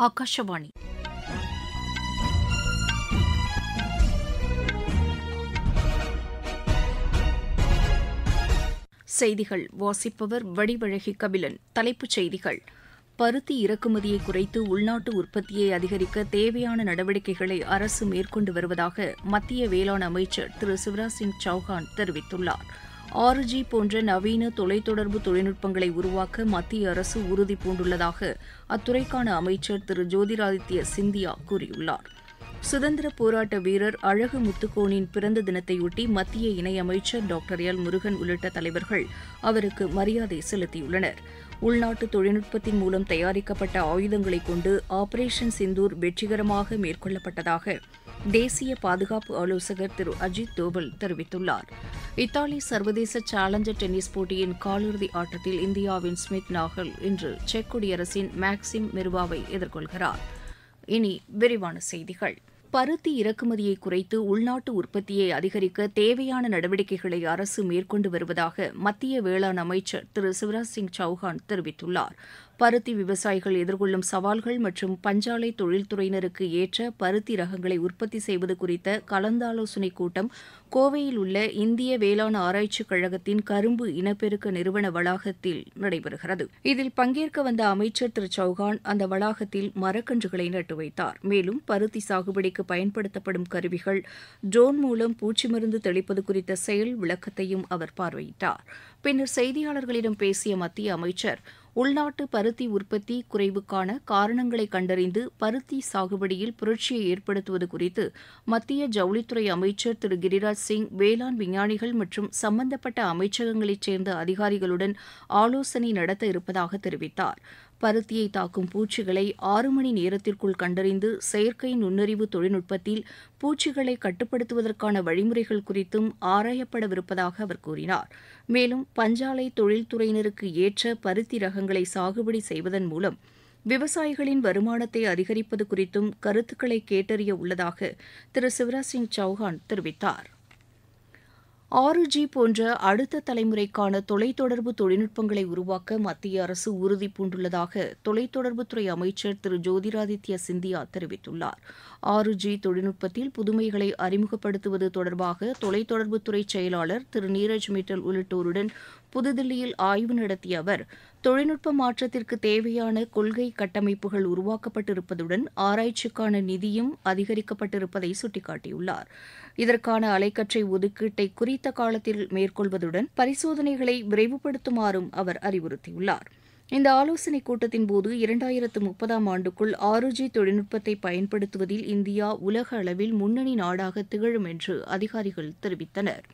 ஆகாஷவாணி செய்திகள் வாசிப்பவர் வடிவழகி கபிலன். தலைப்புச் செய்திகள்: பருத்தி இறக்குமதியை குறைத்து உள்நாட்டு உற்பத்தியை அதிகரிக்க தேவையான நடவடிக்கைகளை அரசு மேற்கொண்டு வருவதாக மத்திய வேளாண் அமைச்சர் திரு சிவராஜ் சிங் சௌஹான் தெரிவித்துள்ளார். 6G போன்ற நவீன தொலைத்தொடர்பு தொழில்நுட்பங்களை உருவாக்க மத்திய அரசு உறுதி பூண்டுள்ளதாக அத்துறைக்கான அமைச்சர் திரு ஜோதிராதித்ய சிந்தியா கூறியுள்ளார். சுதந்திரப் போராட்ட வீரர் அழகு முத்துக்கோனின் பிறந்த தினத்தையொட்டி மத்திய இணையமைச்சர் டாக்டர் எல் முருகன் உள்ளிட்ட தலைவர்கள் அவருக்கு மரியாதை செலுத்தியுள்ளனர். உள்நாட்டு தொழில்நுட்பத்தின் மூலம் தயாரிக்கப்பட்ட ஆயுதங்களை கொண்டு ஆபரேஷன் சிந்தூர் வெற்றிகரமாக மேற்கொள்ளப்பட்டதாக தேசிய பாதுகாப்பு ஆலோசகர் திரு அஜித் தோவல் தெரிவித்துள்ளார். இத்தாலி சர்வதேச சேலஞ்சர் டென்னிஸ் போட்டியின் காலிறுதி ஆட்டத்தில் இந்தியாவின் ஸ்மித் நாகல் இன்று செக் குடியரசின் மேக்சிம் மெருவாவை எதிர்கொள்கிறார். இனி விரிவான செய்திகள். பருத்தி இறக்குமதியை குறைத்து உள்நாட்டு உற்பத்தியை அதிகரிக்க தேவையான நடவடிக்கைகளை அரசு மேற்கொண்டு வருவதாக மத்திய வேளாண் அமைச்சர் திரு சிவராஜ் சிங் சௌஹான் தெரிவித்துள்ளார். பருத்தி விவசாயிகள் எதிர்கொள்ளும் சவால்கள் மற்றும் பஞ்சாலை தொழில்துறையினருக்கு ஏற்ற பருத்தி ரகங்களை உற்பத்தி செய்வது குறித்த கலந்தாலோசனைக் கூட்டம் கோவையில் உள்ள இந்திய வேளாண் ஆராய்ச்சிக் கழகத்தின் கரும்பு இனப்பெருக்க நிறுவன வளாகத்தில் நடைபெறுகிறது. இதில் பங்கேற்க வந்த அமைச்சர் திரு சௌஹான் அந்த வளாகத்தில் மரக்கன்றுகளை நட்டு வைத்தார். மேலும் பருத்தி சாகுபடிக்கு பயன்படுத்தப்படும் கருவிகள், ட்ரோன் மூலம் பூச்சி மருந்து தெளிப்பது குறித்த செயல் விளக்கத்தையும் அவர் பார்வையிட்டார். பின்னர் செய்தியாளர்களிடம் பேசிய மத்திய அமைச்சர், உள்நாட்டு பருத்தி உற்பத்தி குறைவுக்கான காரணங்களை கண்டறிந்து பருத்தி சாகுபடியில் புரட்சியை ஏற்படுத்துவது குறித்து மத்திய ஜவுளித்துறை அமைச்சர் திரு கிரிராஜ் சிங் வேளாண் விஞ்ஞானிகள் மற்றும் சம்பந்தப்பட்ட அமைச்சகங்களைச் சேர்ந்த அதிகாரிகளுடன் ஆலோசனை நடத்த இருப்பதாக தெரிவித்தார். பருத்தியை தாக்கும் பூச்சிகளை 6 மணி நேரத்திற்குள் கண்டறிந்து செயற்கை நுண்ணறிவு தொழில்நுட்பத்தில் பூச்சிகளை கட்டுப்படுத்துவதற்கான வழிமுறைகள் குறித்தும் ஆராயப்படவிருப்பதாக அவர் கூறினார். மேலும் பஞ்சாலை தொழில்துறையினருக்கு ஏற்ற பருத்தி ரகங்களை சாகுபடி செய்வதன் மூலம் விவசாயிகளின் வருமானத்தை அதிகரிப்பது குறித்தும் கருத்துக்களை கேட்டறிய உள்ளதாக திரு சிவராஜ் சிங் சௌஹான் தெரிவித்தார். 6G போன்ற அடுத்த தலைமுறைக்கான தொலைத்தொடர்பு தொழில்நுட்பங்களை உருவாக்க மத்திய அரசு உறுதி பூண்டுள்ளதாக தொலைத்தொடர்புத்துறை அமைச்சர் திரு ஜோதிராதித்ய சிந்தியா தெரிவித்துள்ளார். 6G தொழில்நுட்பத்தில் புதுமைகளை அறிமுகப்படுத்துவது தொடர்பாக தொலைத்தொடர்புத்துறை செயலாளர் திரு நீரஜ் மிட்டல் உள்ளிட்டோருடன் புதுதில்லியில் ஆய்வு நடத்திய அவர், தொழில்நுட்ப மாற்றத்திற்கு தேவையான கொள்கை கட்டமைப்புகள் உருவாக்கப்பட்டிருப்பதுடன் ஆராய்ச்சிக்கான நிதியும் அதிகரிக்கப்பட்டிருப்பதை சுட்டிக்காட்டியுள்ளார். இதற்கான அலைக்கற்றை ஒதுக்கீட்டை குறித்த காலத்தில் மேற்கொள்வதுடன் பரிசோதனைகளை விரைவுபடுத்துமாறும் அவர் அறிவுறுத்தியுள்ளார். இந்த ஆலோசனைக் கூட்டத்தின்போது 2030ஆம் ஆண்டுக்குள் 6G தொழில்நுட்பத்தை பயன்படுத்துவதில் இந்தியா உலக அளவில் முன்னணி நாடாக திகழும் என்று அதிகாரிகள் தெரிவித்தனர்.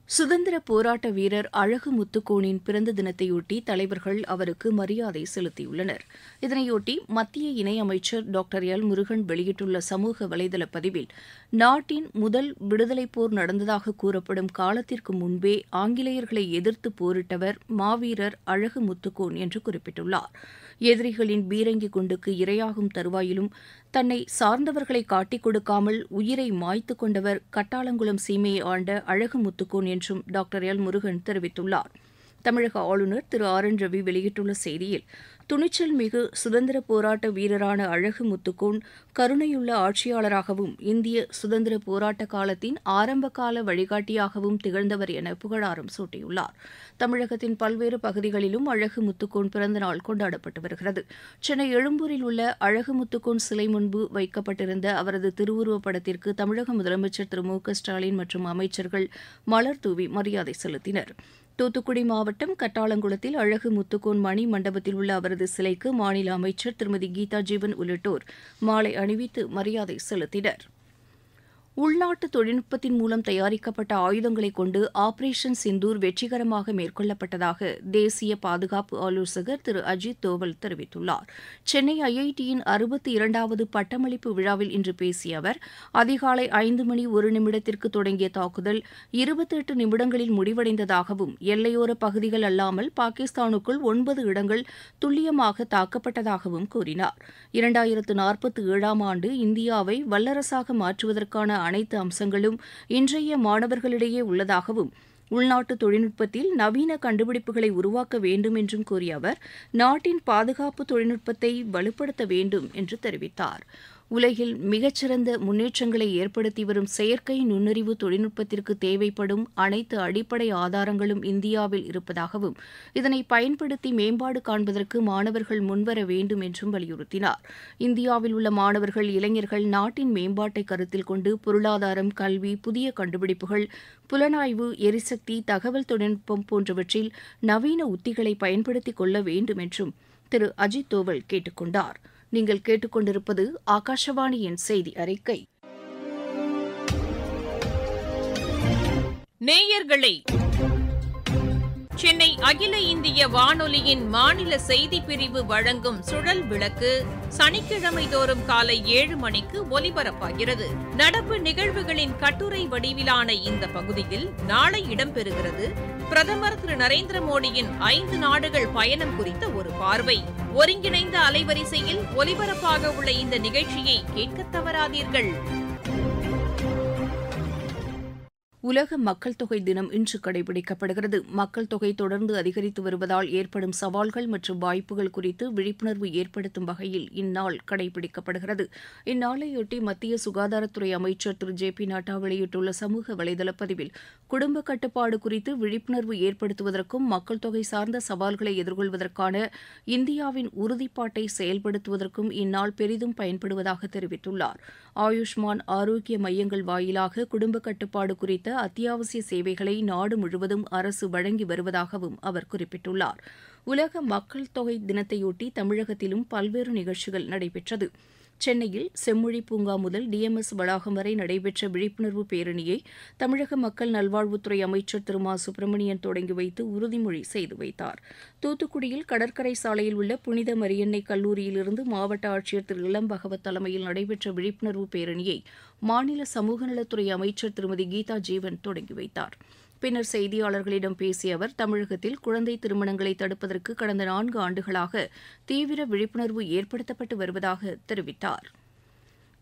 சுதந்திரப் போராட்ட வீரர் அழகு முத்துக்கோனின் பிறந்த தினத்தையொட்டி தலைவர்கள் அவருக்கு மரியாதை செலுத்தியுள்ளனர். இதனையொட்டி மத்திய இணையமைச்சர் டாக்டர் எல் முருகன் வெளியிட்டுள்ள சமூக வலைதள பதிவில், நாட்டின் முதல் விடுதலைப் போர் நடந்ததாக கூறப்படும் காலத்திற்கு முன்பே ஆங்கிலேயர்களை எதிர்த்து போரிட்டவர் மாவீரர் அழகு முத்துக்கோன் என்று குறிப்பிட்டுள்ளார். எதிரிகளின் பீரங்கி குண்டுக்கு இரையாகும் தருவாயிலும் தன்னை சார்ந்தவர்களை காட்டிக் கொடுக்காமல் உயிரை மாய்த்து கொண்டவர் கட்டாளங்குளம் சீமையை ஆண்ட அழகு முத்துக்கோன் என்றும் டாக்டர் எல் முருகன் தெரிவித்துள்ளார். தமிழக ஆளுநர் திரு RN ரவி வெளியிட்டுள்ள செய்தியில், துணிச்சல் மிகு சுதந்திரப் போராட்ட வீரரான அழகு முத்துக்கோன் கருணையுள்ள ஆட்சியாளராகவும் இந்திய சுதந்திர போராட்ட காலத்தின் ஆரம்பகால வழிகாட்டியாகவும் திகழ்ந்தவர் என புகழாரம் சூட்டியுள்ளார். தமிழகத்தின் பல்வேறு பகுதிகளிலும் அழகு முத்துக்கோன் பிறந்தநாள் கொண்டாடப்பட்டு வருகிறது. சென்னை எழும்பூரில் உள்ள அழகு முத்துக்கோன் சிலை முன்பு வைக்கப்பட்டிருந்த அவரது திருவுருவப் படத்திற்கு தமிழக முதலமைச்சர் திரு மு க ஸ்டாலின் மற்றும் அமைச்சர்கள் மலர் தூவி மரியாதை செலுத்தினர். தூத்துக்குடி மாவட்டம் கட்டாளங்குளத்தில் அழகு முத்துக்கோன் மணி மண்டபத்தில் உள்ள அவரது சிலைக்கு மாநில அமைச்சர் திருமதி கீதா ஜீவன் உள்ளிட்டோர் மாலை அணிவித்து மரியாதை செலுத்தினர். உள்நாட்டு தொழில்நுட்பத்தின் மூலம் தயாரிக்கப்பட்ட ஆயுதங்களை கொண்டு ஆபரேஷன் சிந்தூர் வெற்றிகரமாக மேற்கொள்ளப்பட்டதாக தேசிய பாதுகாப்பு ஆலோசகர் திரு அஜித் தோவல் தெரிவித்துள்ளார். சென்னை IITயின் 62வது பட்டமளிப்பு விழாவில் இன்று பேசிய அவர், அதிகாலை 5 மணி 1 நிமிடத்திற்கு தொடங்கிய தாக்குதல் 28 நிமிடங்களில் முடிவடைந்ததாகவும், எல்லையோர பகுதிகள் அல்லாமல் பாகிஸ்தானுக்குள் 9 இடங்கள் துல்லியமாக தாக்கப்பட்டதாகவும் கூறினார். 2047ஆம் ஆண்டு இந்தியாவை வல்லரசாக மாற்றுவதற்கான அனைத்து அம்சங்களும் இன்றைய மாணவர்களிடையே உள்ளதாகவும், உள்நாட்டு தொழில்நுட்பத்தில் நவீன கண்டுபிடிப்புகளை உருவாக்க வேண்டும் என்றும் கூறிய அவர் நாட்டின் பாதுகாப்பு தொழில்நுட்பத்தை வலுப்படுத்த வேண்டும் என்று தெரிவித்தார். உலகில் மிகச்சிறந்த முன்னேற்றங்களை ஏற்படுத்தி வரும் செயற்கை நுண்ணறிவு தொழில்நுட்பத்திற்கு தேவைப்படும் அனைத்து அடிப்படை ஆதாரங்களும் இந்தியாவில் இருப்பதாகவும் இதனை பயன்படுத்தி மேம்பாடு காண்பதற்கு மாணவர்கள் முன்வர வேண்டும் என்றும் வலியுறுத்தினார். இந்தியாவில் உள்ள மாணவர்கள், இளைஞர்கள் நாட்டின் மேம்பாட்டை கருத்தில் கொண்டு பொருளாதாரம், கல்வி, புதிய கண்டுபிடிப்புகள், புலனாய்வு, எரிசக்தி, தகவல் தொழில்நுட்பம் போன்றவற்றில் நவீன உத்திகளை பயன்படுத்திக் கொள்ள வேண்டும் என்றும் திரு அஜித் தோவல் கேட்டுக் கொண்டார். நீங்கள் கேட்டுக்கொண்டிருப்பது ஆகாஷவாணியின் செய்தி அறிக்கை. நேயர்களே, சென்னை அகில இந்திய வானொலியின் மாநில செய்திப் பிரிவு வழங்கும் சுழல் விளக்கு சனிக்கிழமை தோறும் காலை 7 மணிக்கு ஒலிபரப்பாகிறது. நடப்பு நிகழ்வுகளின் கட்டுரை வடிவிலான இந்த பகுதியில் நாளை இடம்பெறுகிறது பிரதமர் திரு நரேந்திர மோடியின் 5 நாடுகள் பயணம் குறித்த ஒரு பார்வை. ஒருங்கிணைந்த அலைவரிசையில் ஒலிபரப்பாக உள்ள இந்த நிகழ்ச்சியை கேட்கத் தவறாதீர்கள். உலக மக்கள் தொகை தினம் இன்று கடைபிடிக்கப்படுகிறது. மக்கள் தொகை தொடர்ந்து அதிகரித்து வருவதால் ஏற்படும் சவால்கள் மற்றும் வாய்ப்புகள் குறித்து விழிப்புணர்வு ஏற்படுத்தும் வகையில் இந்நாள் கடைபிடிக்கப்படுகிறது. இந்நாளையொட்டி மத்திய சுகாதாரத்துறை அமைச்சர் திரு ஜே.பி. நட்டா வெளியிட்டுள்ள சமூக வலைதள பதிவில் குடும்ப கட்டுப்பாடு குறித்து விழிப்புணர்வு ஏற்படுத்துவதற்கும் மக்கள் தொகை சார்ந்த சவால்களை எதிர்கொள்வதற்கான இந்தியாவின் உறுதிப்பாட்டை செயல்படுத்துவதற்கும் இந்நாள் பெரிதும் பயன்படுவதாக தெரிவித்துள்ளார். ஆயுஷ்மான் ஆரோக்கிய மையங்கள் வாயிலாக குடும்ப கட்டுப்பாடு குறித்த அத்தியாவசிய சேவைகளை நாடு முழுவதும் அரசு வழங்கி வருவதாகவும் அவர் குறிப்பிட்டுள்ளார். உலக மக்கள் தொகை தினத்தையொட்டி தமிழகத்திலும் பல்வேறு நிகழ்ச்சிகள் நடைபெற்றது. சென்னையில் செம்மொழி பூங்கா முதல் டிஎம்எஸ் வளாகம் வரை நடைபெற்ற விழிப்புணர்வு பேரணியை தமிழக மக்கள் நல்வாழ்வுத்துறை அமைச்சர் திரு மா சுப்பிரமணியன் தொடங்கி வைத்து உறுதிமொழி செய்து வைத்தார். தூத்துக்குடியில் கடற்கரை சாலையில் உள்ள புனித மரியன்னை கல்லூரியிலிருந்து மாவட்ட ஆட்சியர் திரு இளம் பகவத் தலைமையில் நடைபெற்ற விழிப்புணர்வு பேரணியை மாநில சமூக நலத்துறை அமைச்சர் திருமதி கீதா ஜீவன் தொடங்கி வைத்தார். பின்னர் செய்தியாளர்களிடம் பேசிய அவர் தமிழகத்தில் குழந்தை திருமணங்களை தடுப்பதற்கு கடந்த 4 ஆண்டுகளாக தீவிர விழிப்புணர்வு ஏற்படுத்தப்பட்டு வருவதாக தெரிவித்தார்.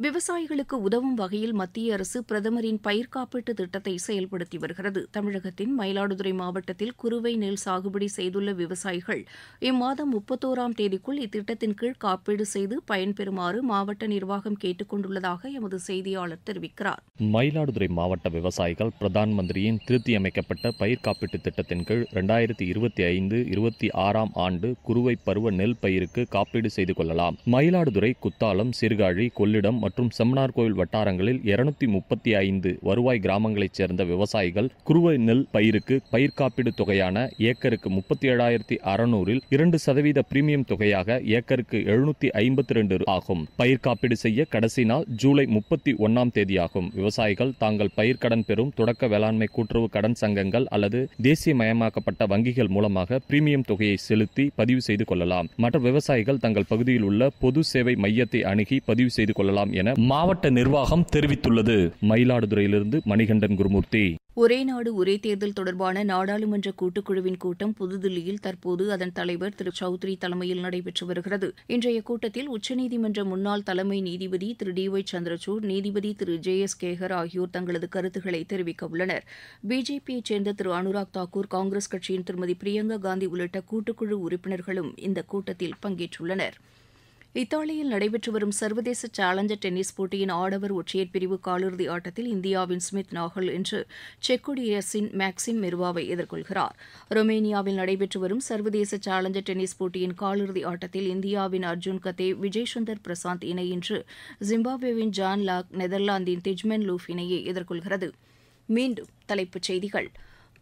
விவசாயிகளுக்கு உதவும் வகையில் மத்திய அரசு பிரதமரின் பயிர் காப்பீட்டு திட்டத்தை செயல்படுத்தி வருகிறது. தமிழகத்தின் மயிலாடுதுறை மாவட்டத்தில் குறுவை நெல் சாகுபடி செய்துள்ள விவசாயிகள் இம்மாதம் 31ஆம் தேதிக்குள் இத்திட்டத்தின் கீழ் காப்பீடு செய்து பயன்பெறுமாறு மாவட்ட நிர்வாகம் கேட்டுக் கொண்டுள்ளதாக எமது செய்தியாளர் தெரிவிக்கிறார். மயிலாடுதுறை மாவட்ட விவசாயிகள் பிரதான் மந்திரியின் திருத்தியமைக்கப்பட்ட பயிர் காப்பீட்டு திட்டத்தின் கீழ் 2025-26ஆம் ஆண்டு குறுவை பருவ நெல் பயிருக்கு காப்பீடு செய்து கொள்ளலாம். மயிலாடுதுறை, குத்தாலம், சீர்காழி, கொள்ளிடம் மற்றும் செம்மனார்கோவில் வட்டாரங்களில் 235 வருவாய் கிராமங்களைச் சேர்ந்த விவசாயிகள் குறுவை நெல் பயிருக்கு பயிர் காப்பீடு தொகையான ஏக்கருக்கு 37,600 2% பிரீமியம் தொகையாக ஏக்கருக்கு 752 ஆகும். பயிர் காப்பீடு செய்ய கடைசி நாள் ஜூலை 31ஆம் தேதியாகும். விவசாயிகள் தாங்கள் பயிர்க்கடன் பெறும் தொடக்க வேளாண்மை கூட்டுறவு கடன் சங்கங்கள் அல்லது தேசியமயமாக்கப்பட்ட வங்கிகள் மூலமாக பிரீமியம் தொகையை செலுத்தி பதிவு செய்து கொள்ளலாம். மற்ற விவசாயிகள் தங்கள் பகுதியில் உள்ள பொது சேவை மையத்தை அணுகி பதிவு செய்து கொள்ளலாம் என மாவட்ட நிர்வாகம் தெரிவித்துள்ளது. மயிலாடுதுறையிலிருந்து மணிகண்டன் குருமூர்த்தி. ஒரே நாடு ஒரே தேர்தல் தொடர்பான நாடாளுமன்ற கூட்டுக்குழுவின் கூட்டம் புதுதில்லியில் தற்போது அதன் தலைவர் திரு சௌத்ரி தலைமையில் நடைபெற்று வருகிறது. இன்றைய கூட்டத்தில் உச்சநீதிமன்ற முன்னாள் தலைமை நீதிபதி திரு டி.ஒய். சந்திரசூட், நீதிபதி திரு ஜே.எஸ். கேகர் ஆகியோர் தங்களது கருத்துக்களை தெரிவிக்க உள்ளனர். பிஜேபியைச் சேர்ந்த திரு அனுராக் தாக்கூர், காங்கிரஸ் கட்சியின் திருமதி பிரியங்கா காந்தி உள்ளிட்ட கூட்டுக்குழு உறுப்பினர்களும் இந்த கூட்டத்தில் பங்கேற்றுள்ளனர். இத்தாலியில் நடைபெற்று வரும் சர்வதேச சேலஞ்சர் டென்னிஸ் போட்டியின் ஆடவர் ஒற்றையர் பிரிவு காலிறுதி ஆட்டத்தில் இந்தியாவின் ஸ்மித் நாகல் இன்று செக் குடியரசின் மேக்சிம் மெர்வாவை எதிர்கொள்கிறார். ரொமேனியாவில் நடைபெற்று வரும் சர்வதேச சேலஞ்சர் டென்னிஸ் போட்டியின் காலிறுதி ஆட்டத்தில் இந்தியாவின் அர்ஜுன் கதே, விஜய் சுந்தர் பிரசாந்த் இணை இன்று ஜிம்பாப்வேவின் ஜான் லாக், நெதர்லாந்தின் திஜ்மென் லூஃப் இணையை எதிர்கொள்கிறது. மீண்டும் தலைப்புச் செய்திகள்.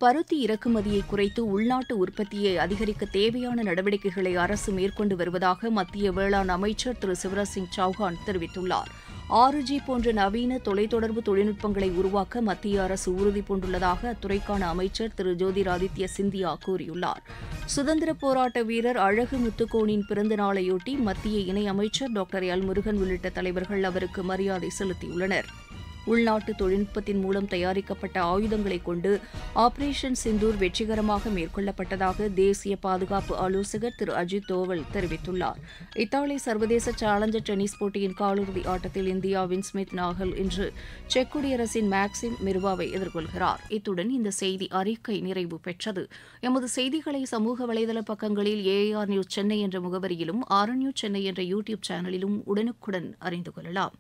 பருத்தி இறக்குமதியை குறைத்து உள்நாட்டு உற்பத்தியை அதிகரிக்க தேவையான நடவடிக்கைகளை அரசு மேற்கொண்டு வருவதாக மத்திய வேளாண் அமைச்சர் திரு சிவராஜ் சிங் சௌஹான் தெரிவித்துள்ளார். 6G போன்ற நவீன தொலைத்தொடர்பு தொழில்நுட்பங்களை உருவாக்க மத்திய அரசு உறுதிபூண்டுள்ளதாக அத்துறைக்கான அமைச்சர் திரு ஜோதிராதித்ய சிந்தியா கூறியுள்ளார். சுதந்திரப் போராட்ட வீரர் அழகு முத்துக்கோனின் பிறந்த நாளையொட்டி மத்திய இணையமைச்சர் டாக்டர் எல் முருகன் உள்ளிட்ட தலைவர்கள் அவருக்கு மரியாதை செலுத்தியுள்ளனர். உள்நாட்டு தொழில்நுட்பத்தின் மூலம் தயாரிக்கப்பட்ட ஆயுதங்களை கொண்டு ஆபரேஷன் சிந்தூர் வெற்றிகரமாக மேற்கொள்ளப்பட்டதாக தேசிய பாதுகாப்பு ஆலோசகர் திரு அஜித் தோவல் தெரிவித்துள்ளார். இத்தாலி சர்வதேச சேலஞ்சர் டென்னிஸ் போட்டியின் காலிறுதி ஆட்டத்தில் இந்தியாவின் ஸ்மித் நாகல் இன்று செக் குடியரசின் மேக்சிம் மிர்வாவை எதிர்கொள்கிறார். இத்துடன் இந்த செய்தி அறிக்கை நிறைவு பெற்றது. எமது செய்திகளை சமூக வலைதள பக்கங்களில் AR நியூஸ் சென்னை என்ற முகவரியிலும் RN நியூஸ் சென்னை என்ற யூடியூப் சேனலிலும் உடனுக்குடன் அறிந்து கொள்ளலாம்.